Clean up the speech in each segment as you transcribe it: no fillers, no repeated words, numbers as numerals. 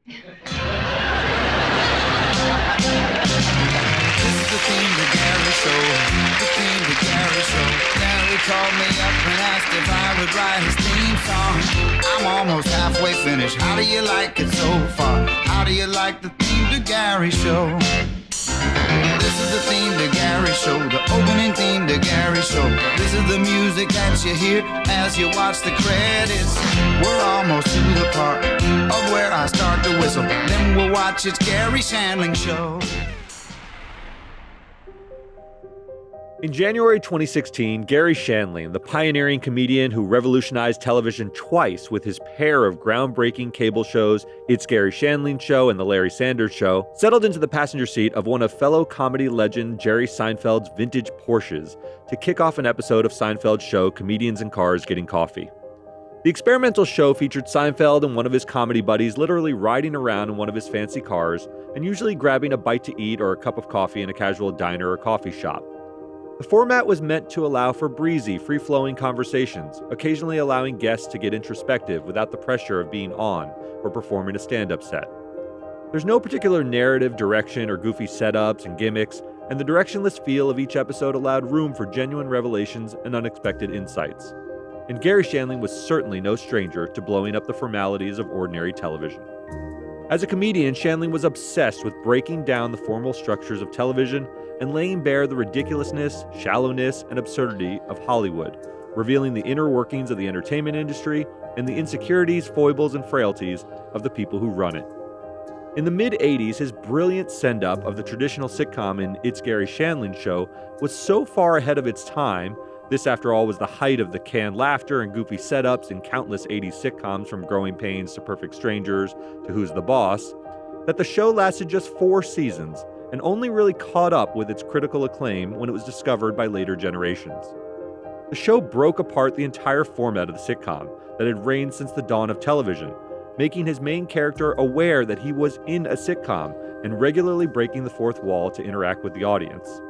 The theme to Garry Show, the theme to Garry Show. Garry called me up and asked if I would write his theme song. I'm almost halfway finished. How do you like it so far? How do you like the theme to Garry Show? This is the theme to Garry Show, the opening theme to Garry Show. This is the music that you hear as you watch the credits. We're almost to the part of where I start to whistle. Then we'll watch It's Garry Shandling Show. In January 2016, Garry Shandling, the pioneering comedian who revolutionized television twice with his pair of groundbreaking cable shows, It's Garry Shandling Show and The Larry Sanders Show, settled into the passenger seat of one of fellow comedy legend Jerry Seinfeld's vintage Porsches to kick off an episode of Seinfeld's show Comedians in Cars Getting Coffee. The experimental show featured Seinfeld and one of his comedy buddies literally riding around in one of his fancy cars and usually grabbing a bite to eat or a cup of coffee in a casual diner or coffee shop. The format was meant to allow for breezy, free-flowing conversations, occasionally allowing guests to get introspective without the pressure of being on or performing a stand-up set. There's no particular narrative direction or goofy setups and gimmicks, and the directionless feel of each episode allowed room for genuine revelations and unexpected insights. And Garry Shandling was certainly no stranger to blowing up the formalities of ordinary television. As a comedian, Shandling was obsessed with breaking down the formal structures of television and laying bare the ridiculousness, shallowness, and absurdity of Hollywood, revealing the inner workings of the entertainment industry and the insecurities, foibles, and frailties of the people who run it. In the mid-'80s, his brilliant send-up of the traditional sitcom in It's Garry Shandling Show was so far ahead of its time. This, after all, was the height of the canned laughter and goofy setups in countless 80s sitcoms from Growing Pains to Perfect Strangers to Who's the Boss, that the show lasted just 4 seasons and only really caught up with its critical acclaim when it was discovered by later generations. The show broke apart the entire format of the sitcom that had reigned since the dawn of television, making his main character aware that he was in a sitcom and regularly breaking the fourth wall to interact with the audience.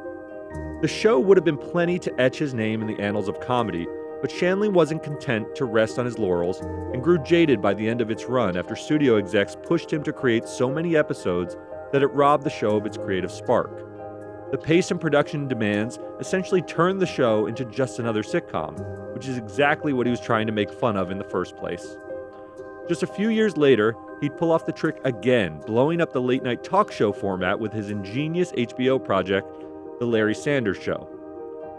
The show would have been plenty to etch his name in the annals of comedy, but Shandling wasn't content to rest on his laurels and grew jaded by the end of its run after studio execs pushed him to create so many episodes that it robbed the show of its creative spark. The pace and production demands essentially turned the show into just another sitcom, which is exactly what he was trying to make fun of in the first place. Just a few years later, he'd pull off the trick again, blowing up the late-night talk show format with his ingenious HBO project, The Larry Sanders Show.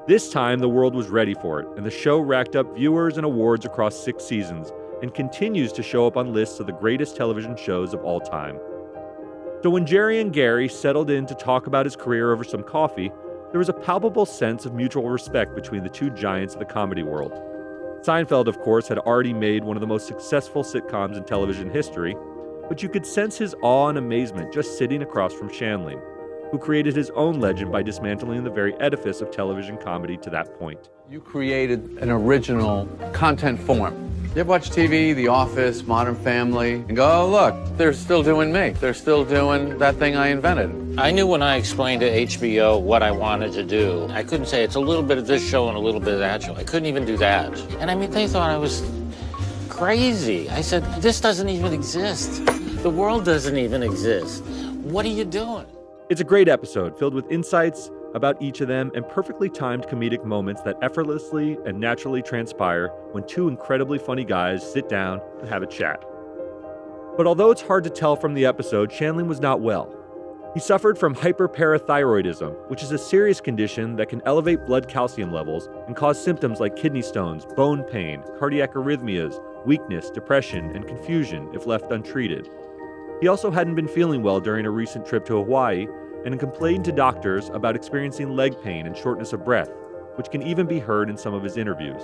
This time, the world was ready for it, and the show racked up viewers and awards across 6 seasons, and continues to show up on lists of the greatest television shows of all time. So when Jerry and Garry settled in to talk about his career over some coffee, there was a palpable sense of mutual respect between the two giants of the comedy world. Seinfeld, of course, had already made one of the most successful sitcoms in television history, but you could sense his awe and amazement just sitting across from Shandling, who created his own legend by dismantling the very edifice of television comedy to that point. You created an original content form. You ever watch TV, The Office, Modern Family, and go, oh, look, they're still doing me. They're still doing that thing I invented. I knew when I explained to HBO what I wanted to do. I couldn't say it's a little bit of this show and a little bit of that show. I couldn't even do that. And I mean, they thought I was crazy. I said, this doesn't even exist. The world doesn't even exist. What are you doing? It's a great episode filled with insights about each of them and perfectly timed comedic moments that effortlessly and naturally transpire when two incredibly funny guys sit down and have a chat. But although it's hard to tell from the episode, Shandling was not well. He suffered from hyperparathyroidism, which is a serious condition that can elevate blood calcium levels and cause symptoms like kidney stones, bone pain, cardiac arrhythmias, weakness, depression, and confusion if left untreated. He also hadn't been feeling well during a recent trip to Hawaii and complained to doctors about experiencing leg pain and shortness of breath, which can even be heard in some of his interviews.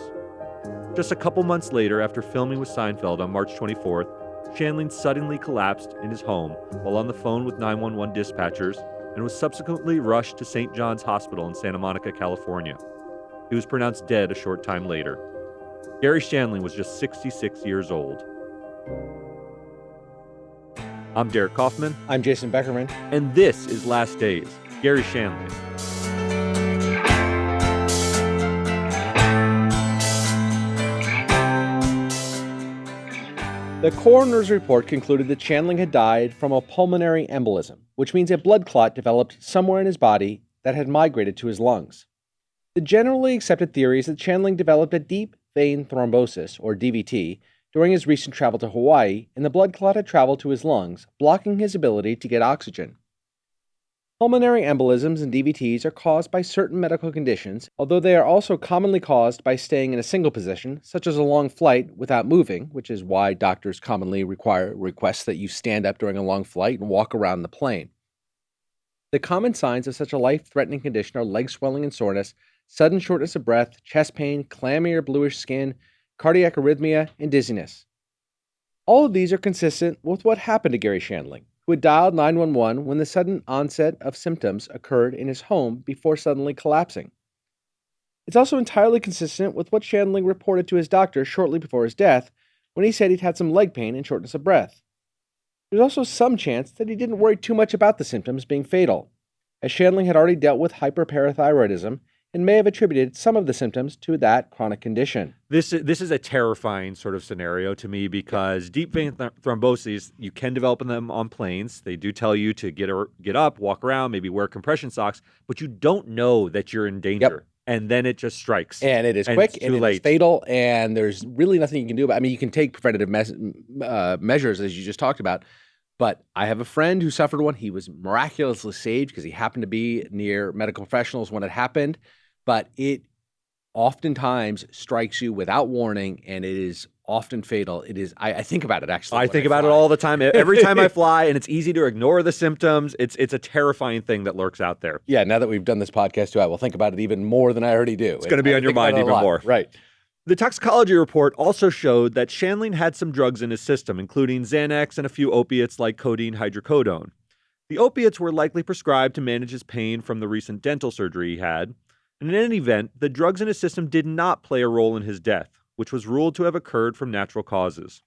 Just a couple months later, after filming with Seinfeld on March 24th, Shandling suddenly collapsed in his home while on the phone with 911 dispatchers and was subsequently rushed to St. John's Hospital in Santa Monica, California. He was pronounced dead a short time later. Garry Shandling was just 66 years old. I'm Derek Kaufman. I'm Jason Beckerman. And this is Last Days, Garry Shandling. The coroner's report concluded that Shandling had died from a pulmonary embolism, which means a blood clot developed somewhere in his body that had migrated to his lungs. The generally accepted theory is that Shandling developed a deep vein thrombosis, or DVT, during his recent travel to Hawaii, and the blood clot had traveled to his lungs, blocking his ability to get oxygen. Pulmonary embolisms and DVTs are caused by certain medical conditions, although they are also commonly caused by staying in a single position, such as a long flight without moving, which is why doctors commonly request that you stand up during a long flight and walk around the plane. The common signs of such a life-threatening condition are leg swelling and soreness, sudden shortness of breath, chest pain, clammy or bluish skin, cardiac arrhythmia, and dizziness. All of these are consistent with what happened to Garry Shandling, who had dialed 911 when the sudden onset of symptoms occurred in his home before suddenly collapsing. It's also entirely consistent with what Shandling reported to his doctor shortly before his death, when he said he'd had some leg pain and shortness of breath. There's also some chance that he didn't worry too much about the symptoms being fatal, as Shandling had already dealt with hyperparathyroidism and may have attributed some of the symptoms to that chronic condition. This is a terrifying sort of scenario to me because deep vein thromboses, you can develop them on planes. They do tell you to get up, walk around, maybe wear compression socks, but you don't know that you're in danger. Yep. And then it just strikes. And it is quick, and it is fatal, and there's really nothing you can do about it. I mean, you can take preventative measures, as you just talked about, but I have a friend who suffered one. He was miraculously saved because he happened to be near medical professionals when it happened. But it oftentimes strikes you without warning, and it is often fatal. It is. I think about it, actually. I think about it all the time. Every time I fly, and it's easy to ignore the symptoms. It's a terrifying thing that lurks out there. Yeah, now that we've done this podcast, too, I will think about it even more than I already do. It's going to be on your mind even more. Right. The toxicology report also showed that Shandling had some drugs in his system, including Xanax and a few opiates like codeine hydrocodone. The opiates were likely prescribed to manage his pain from the recent dental surgery he had. And in any event, the drugs in his system did not play a role in his death, which was ruled to have occurred from natural causes.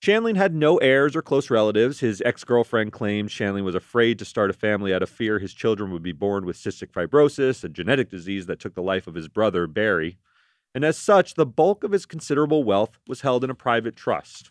Shandling had no heirs or close relatives. His ex-girlfriend claimed Shandling was afraid to start a family out of fear his children would be born with cystic fibrosis, a genetic disease that took the life of his brother, Barry. And as such, the bulk of his considerable wealth was held in a private trust.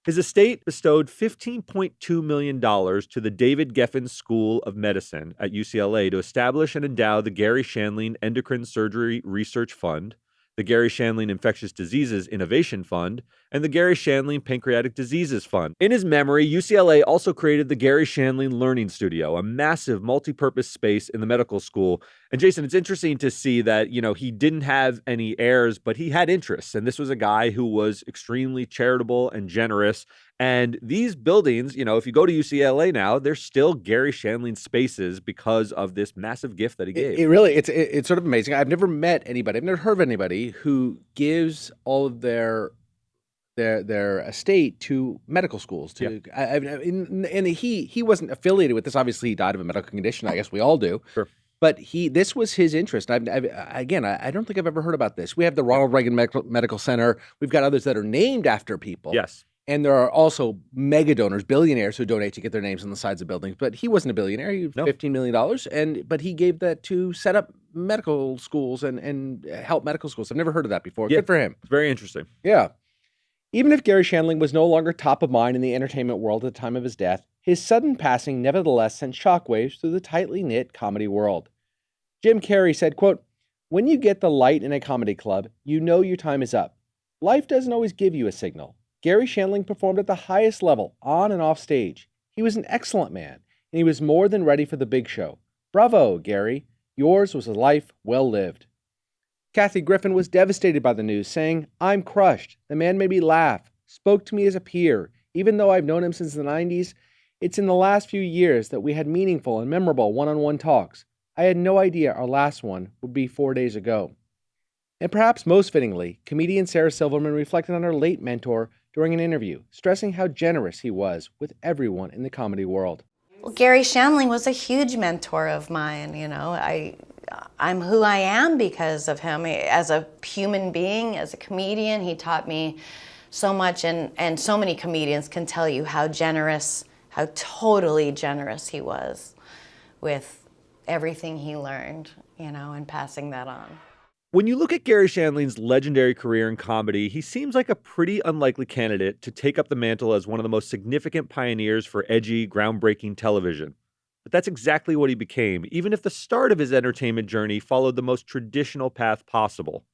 His estate bestowed $15.2 million to the David Geffen School of Medicine at UCLA to establish and endow the Garry Shandling Endocrine Surgery Research Fund, the Garry Shandling Infectious Diseases Innovation Fund, and the Garry Shandling Pancreatic Diseases Fund. In his memory, UCLA also created the Garry Shandling Learning Studio, a massive multi-purpose space in the medical school. And Jason, it's interesting to see that, he didn't have any heirs, but he had interests. And this was a guy who was extremely charitable and generous. And these buildings, if you go to UCLA now, they're still Garry Shandling spaces because of this massive gift that he gave. It's sort of amazing. I've never met anybody, I've never heard of anybody who gives all of their estate to medical schools. And he wasn't affiliated with this. Obviously, he died of a medical condition. I guess we all do. Sure. But this was his interest. I don't think I've ever heard about this. We have the Ronald Reagan Medical Center. We've got others that are named after people. Yes. And there are also mega donors, billionaires who donate to get their names on the sides of buildings. But he wasn't a billionaire. He had $15 million. But he gave that to set up medical schools and help medical schools. I've never heard of that before. Yeah. Good for him. It's very interesting. Yeah. Even if Garry Shandling was no longer top of mind in the entertainment world at the time of his death, his sudden passing nevertheless sent shockwaves through the tightly knit comedy world. Jim Carrey said, quote, "When you get the light in a comedy club, you know your time is up. Life doesn't always give you a signal. Garry Shandling performed at the highest level, on and off stage. He was an excellent man, and he was more than ready for the big show. Bravo, Garry. Yours was a life well lived." Kathy Griffin was devastated by the news, saying, "I'm crushed. The man made me laugh, spoke to me as a peer. Even though I've known him since the 90s, it's in the last few years that we had meaningful and memorable one-on-one talks. I had no idea our last one would be 4 days ago." And perhaps most fittingly, comedian Sarah Silverman reflected on her late mentor during an interview, stressing how generous he was with everyone in the comedy world. Well, Garry Shandling was a huge mentor of mine. I'm who I am because of him. As a human being, as a comedian, he taught me so much, and so many comedians can tell you how generous, how totally generous he was with everything he learned, and passing that on. When you look at Garry Shandling's legendary career in comedy, he seems like a pretty unlikely candidate to take up the mantle as one of the most significant pioneers for edgy, groundbreaking television. But that's exactly what he became, even if the start of his entertainment journey followed the most traditional path possible.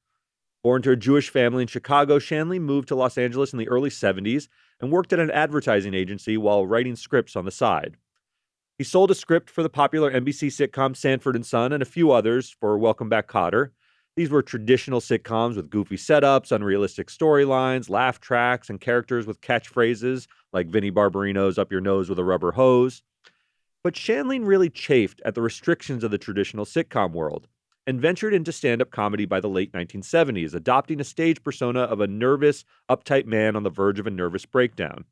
Born to a Jewish family in Chicago, Shandling moved to Los Angeles in the early 70s and worked at an advertising agency while writing scripts on the side. He sold a script for the popular NBC sitcom Sanford and Son and a few others for Welcome Back, Kotter. These were traditional sitcoms with goofy setups, unrealistic storylines, laugh tracks, and characters with catchphrases like Vinnie Barbarino's "Up Your Nose with a Rubber Hose." But Shandling really chafed at the restrictions of the traditional sitcom world and ventured into stand-up comedy by the late 1970s, adopting a stage persona of a nervous, uptight man on the verge of a nervous breakdown.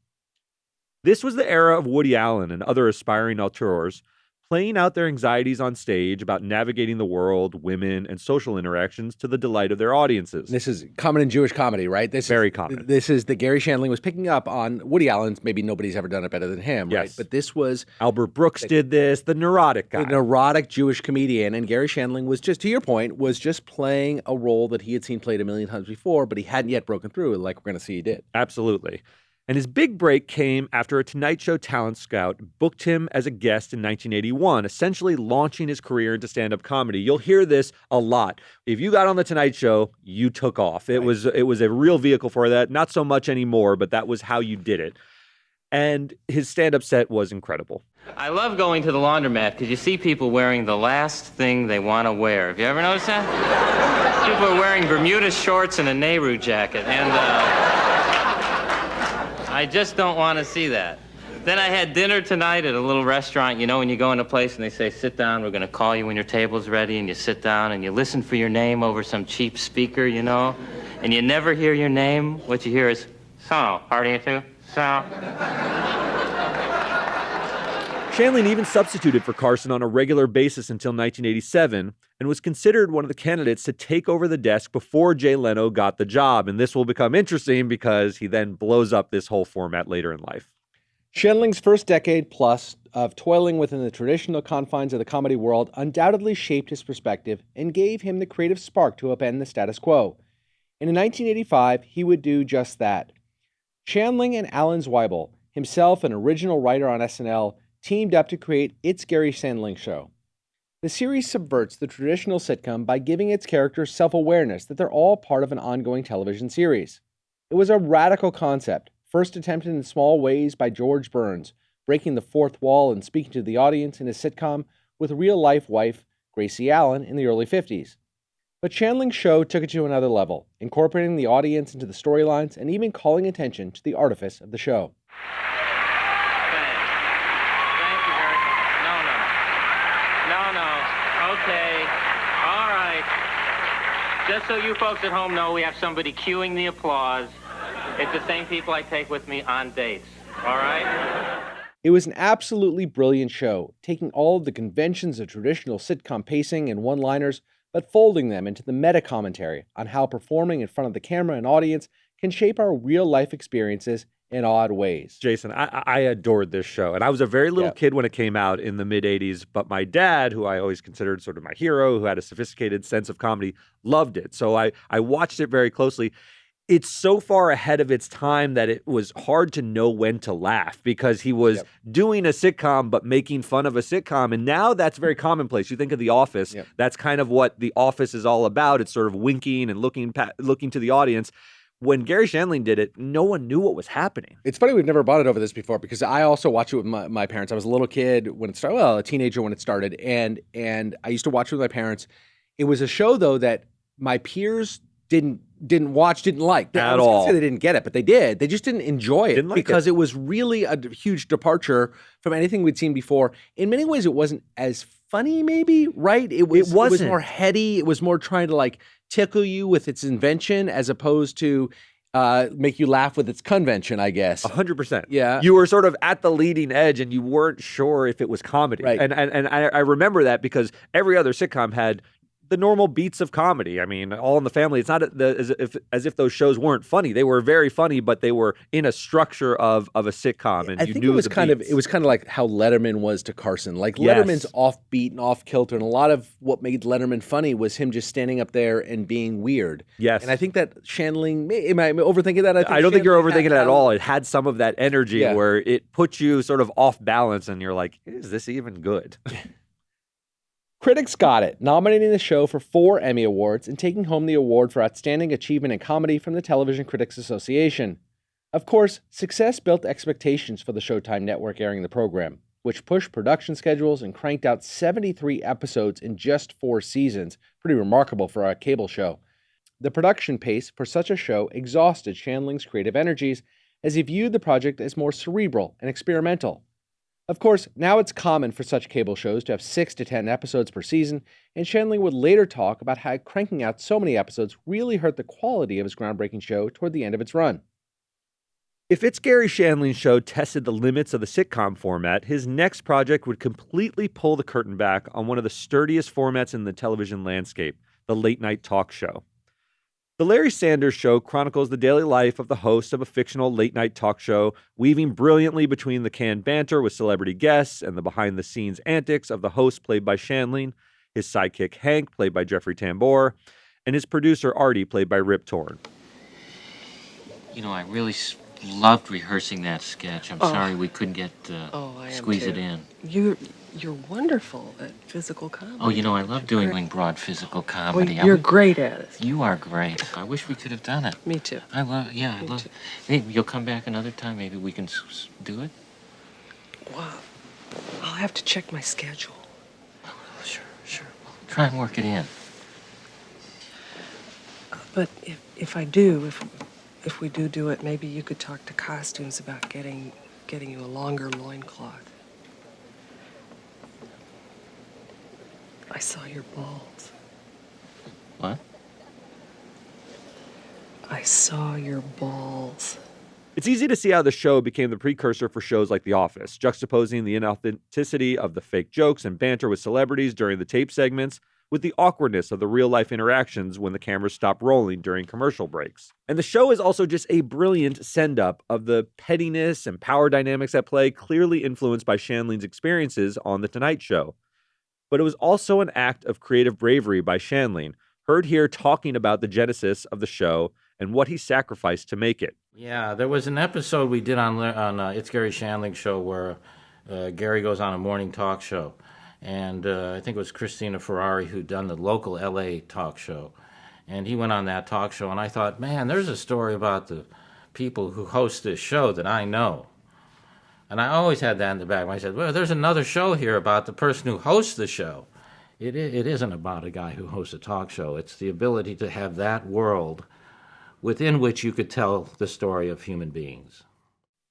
This was the era of Woody Allen and other aspiring auteurs playing out their anxieties on stage about navigating the world, women, and social interactions to the delight of their audiences. This is common in Jewish comedy, right? Very common. This is the Garry Shandling was picking up on Woody Allen's. Maybe nobody's ever done it better than him, Yes. right? But this was Albert Brooks did this, the neurotic guy. a neurotic Jewish comedian, and Garry Shandling was just, to your point, was just playing a role that he had seen played a million times before, but he hadn't yet broken through, like we're going to see he did. Absolutely. And his big break came after a Tonight Show talent scout booked him as a guest in 1981, essentially launching his career into stand-up comedy. You'll hear this a lot. If you got on the Tonight Show, you took off. It was a real vehicle for that. Not so much anymore, but that was how you did it. And his stand-up set was incredible. I love going to the laundromat because you see people wearing the last thing they want to wear. Have you ever noticed that? People are wearing Bermuda shorts and a Nehru jacket, and I just don't want to see that. Then I had dinner tonight at a little restaurant. You know, when you go in a place and they say, sit down, we're going to call you when your table's ready, and you sit down and you listen for your name over some cheap speaker, you know, and you never hear your name. What you hear is, so, partying too? So. Shandling even substituted for Carson on a regular basis until 1987 and was considered one of the candidates to take over the desk before Jay Leno got the job. And this will become interesting because he then blows up this whole format later in life. Shandling's first decade plus of toiling within the traditional confines of the comedy world undoubtedly shaped his perspective and gave him the creative spark to upend the status quo. And in 1985, he would do just that. Shandling and Alan Zweibel, himself an original writer on SNL, teamed up to create It's Garry Shandling Show. The series subverts the traditional sitcom by giving its characters self-awareness that they're all part of an ongoing television series. It was a radical concept, first attempted in small ways by George Burns, breaking the fourth wall and speaking to the audience in his sitcom with real-life wife Gracie Allen in the early 50s. But Shandling's show took it to another level, incorporating the audience into the storylines and even calling attention to the artifice of the show. Okay, all right. Just so you folks at home know, we have somebody cueing the applause. It's the same people I take with me on dates, all right? It was an absolutely brilliant show, taking all of the conventions of traditional sitcom pacing and one-liners, but folding them into the meta-commentary on how performing in front of the camera and audience can shape our real-life experiences in odd ways. Jason, I adored this show. And I was a very little kid when it came out in the mid-'80s, but my dad, who I always considered sort of my hero, who had a sophisticated sense of comedy, loved it. So I watched it very closely. It's so far ahead of its time that it was hard to know when to laugh because he was doing a sitcom but making fun of a sitcom. And now that's very commonplace. You think of The Office. That's kind of what The Office is all about. It's sort of winking and looking to the audience. When Garry Shandling did it, no one knew what was happening. It's funny we've never bonded over this before because I also watched it with my parents. I was a little kid when it started, well, a teenager when it started, and I used to watch it with my parents. It was a show, though, that my peers didn't watch, didn't like. At all. Say they didn't get it, but they did. They just didn't enjoy it because it was really a huge departure from anything we'd seen before. In many ways, it wasn't as funny, maybe, right? It was more heady. It was more trying to like tickle you with its invention as opposed to make you laugh with its convention, I guess. 100%. Yeah. You were sort of at the leading edge and you weren't sure if it was comedy. Right. And I remember that because every other sitcom had the normal beats of comedy. I mean, All in the Family, it's not as if those shows weren't funny. They were very funny, but they were in a structure of a sitcom, and I you think knew it was the kind of beats. like how Letterman was to Carson. Like Yes. Letterman's offbeat and off kilter, and a lot of what made Letterman funny was him just standing up there and being weird. Yes. And I think that Shandling, am I overthinking that? I don't think you're Shandling overthinking it had at all. It had some of that energy Yeah. where it puts you sort of off balance, and you're like, is this even good? Critics got it, nominating the show for 4 Emmy Awards and taking home the award for Outstanding Achievement in Comedy from the Television Critics Association. Of course, success built expectations for the Showtime network airing the program, which pushed production schedules and cranked out 73 episodes in just 4 seasons. Pretty remarkable for a cable show. The production pace for such a show exhausted Shandling's creative energies as he viewed the project as more cerebral and experimental. Of course, now it's common for such cable shows to have 6 to 10 episodes per season, and Shandling would later talk about how cranking out so many episodes really hurt the quality of his groundbreaking show toward the end of its run. If It's Garry Shandling's show tested the limits of the sitcom format, his next project would completely pull the curtain back on one of the sturdiest formats in the television landscape, the late-night talk show. The Larry Sanders Show chronicles the daily life of the host of a fictional late-night talk show, weaving brilliantly between the canned banter with celebrity guests and the behind-the-scenes antics of the host played by Shandling, his sidekick Hank, played by Jeffrey Tambor, and his producer Artie, played by Rip Torn. You know, I really loved rehearsing that sketch. I'm sorry we couldn't get squeeze it in. You're wonderful at physical comedy. Oh, you know, I love doing broad physical comedy. Well, you're great at it. You are great. I wish we could have done it. Me too. I love it. Maybe you'll come back another time. Maybe we can do it. Wow. I'll have to check my schedule. Sure. Try and work it in. But if we do it, maybe you could talk to costumes about getting you a longer loincloth. I saw your balls. What? I saw your balls. It's easy to see how the show became the precursor for shows like The Office, juxtaposing the inauthenticity of the fake jokes and banter with celebrities during the tape segments with the awkwardness of the real-life interactions when the cameras stop rolling during commercial breaks. And the show is also just a brilliant send-up of the pettiness and power dynamics at play, clearly influenced by Shandling's experiences on The Tonight Show. But it was also an act of creative bravery by Shandling, heard here talking about the genesis of the show and what he sacrificed to make it. Yeah, there was an episode we did on It's Garry Shandling Show where Gary goes on a morning talk show. And I think it was Christina Ferrari who'd done the local L.A. talk show. And he went on that talk show, and I thought, man, there's a story about the people who host this show that I know. And I always had that in the back of my head. Well, there's another show here about the person who hosts the show. It isn't about a guy who hosts a talk show. It's the ability to have that world within which you could tell the story of human beings.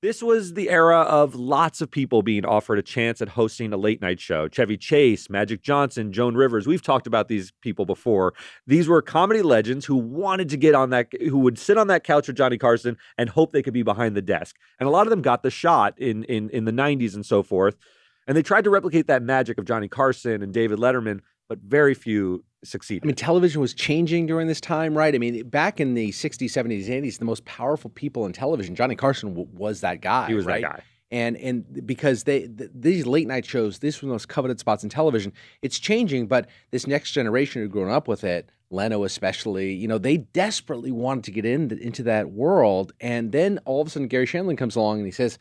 This was the era of lots of people being offered a chance at hosting a late night show. Chevy Chase, Magic Johnson, Joan Rivers. We've talked about these people before. These were comedy legends who wanted to get on that, who would sit on that couch with Johnny Carson and hope they could be behind the desk. And a lot of them got the shot in the 90s and so forth. And they tried to replicate that magic of Johnny Carson and David Letterman, but very few succeeded. I mean, television was changing during this time, right? I mean, back in the 60s, 70s, 80s, the most powerful people in television, Johnny Carson was that guy. He was right? that guy. And because these late night shows, these were the most coveted spots in television. It's changing, but this next generation who've grown up with it, Leno especially, you know, they desperately wanted to get into that world. And then all of a sudden, Garry Shandling comes along and he says,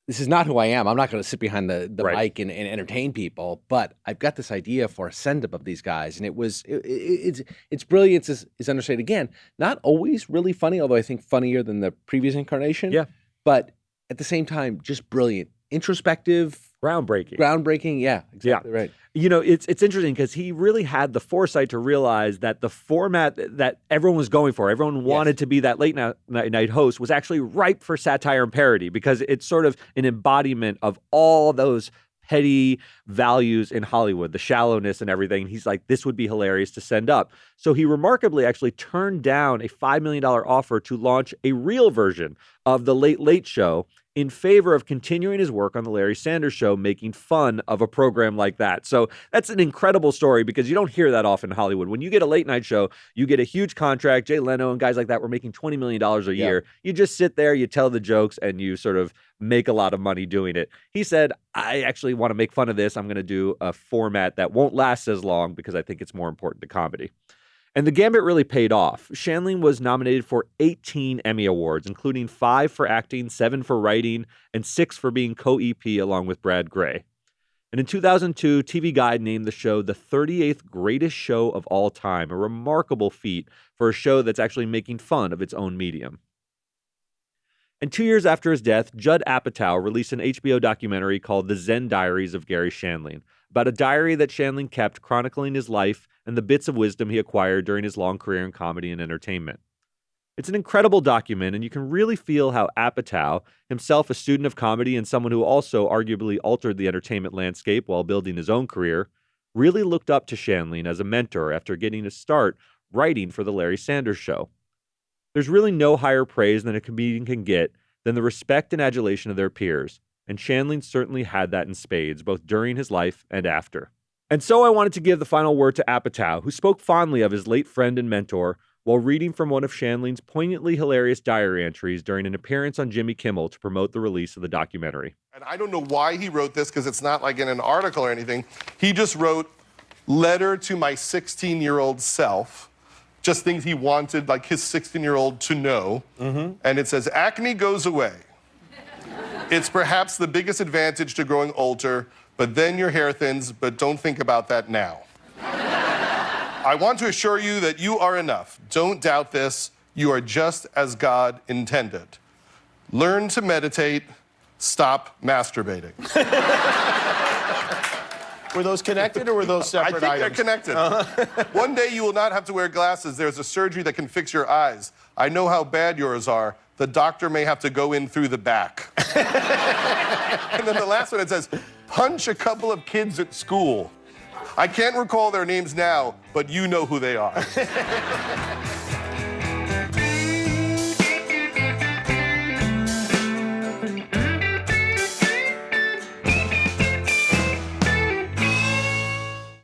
this is not who I am. I'm not going to sit behind the Right. mic and entertain people, but I've got this idea for a send-up of these guys. And its brilliance is understated. Again, not always really funny, although I think funnier than the previous incarnation. Yeah. But at the same time, just brilliant. Introspective. Groundbreaking. Yeah, exactly right. You know, it's interesting because he really had the foresight to realize that the format that everyone was going for, everyone wanted to be that late night host, was actually ripe for satire and parody because it's sort of an embodiment of all those petty values in Hollywood, the shallowness and everything. He's like, this would be hilarious to send up. So he remarkably actually turned down a $5 million offer to launch a real version of The Late Late Show in favor of continuing his work on The Larry Sanders Show, making fun of a program like that. So that's an incredible story because you don't hear that often in Hollywood. When you get a late night show, you get a huge contract. Jay Leno and guys like that were making $20 million a year. You just sit there, you tell the jokes, and you sort of make a lot of money doing it. He said, I actually want to make fun of this. I'm going to do a format that won't last as long because I think it's more important to comedy. And the gambit really paid off. Shandling was nominated for 18 Emmy Awards, including 5 for acting, 7 for writing, and 6 for being co-EP along with Brad Gray. And in 2002, TV Guide named the show the 38th greatest show of all time, a remarkable feat for a show that's actually making fun of its own medium. And 2 years after his death, Judd Apatow released an HBO documentary called The Zen Diaries of Garry Shandling, about a diary that Shandling kept chronicling his life and the bits of wisdom he acquired during his long career in comedy and entertainment. It's an incredible document, and you can really feel how Apatow, himself a student of comedy and someone who also arguably altered the entertainment landscape while building his own career, really looked up to Shandling as a mentor after getting a start writing for The Larry Sanders Show. There's really no higher praise than a comedian can get than the respect and adulation of their peers, and Shandling certainly had that in spades, both during his life and after. And so I wanted to give the final word to Apatow, who spoke fondly of his late friend and mentor while reading from one of Shandling's poignantly hilarious diary entries during an appearance on Jimmy Kimmel to promote the release of the documentary. And I don't know why he wrote this, because it's not like in an article or anything. He just wrote, "Letter to my 16-year-old self," just things he wanted, like his 16-year-old to know. And it says, "Acne goes away. It's perhaps the biggest advantage to growing older, but then your hair thins, but don't think about that now. I want to assure you that you are enough. Don't doubt this. You are just as God intended. Learn to meditate. Stop masturbating." Were those connected or were those separate I think items? they're connected. "One day you will not have to wear glasses. There's a surgery that can fix your eyes. I know how bad yours are. The doctor may have to go in through the back." And then the last one, it says, "Punch a couple of kids at school. I can't recall their names now, but you know who they are."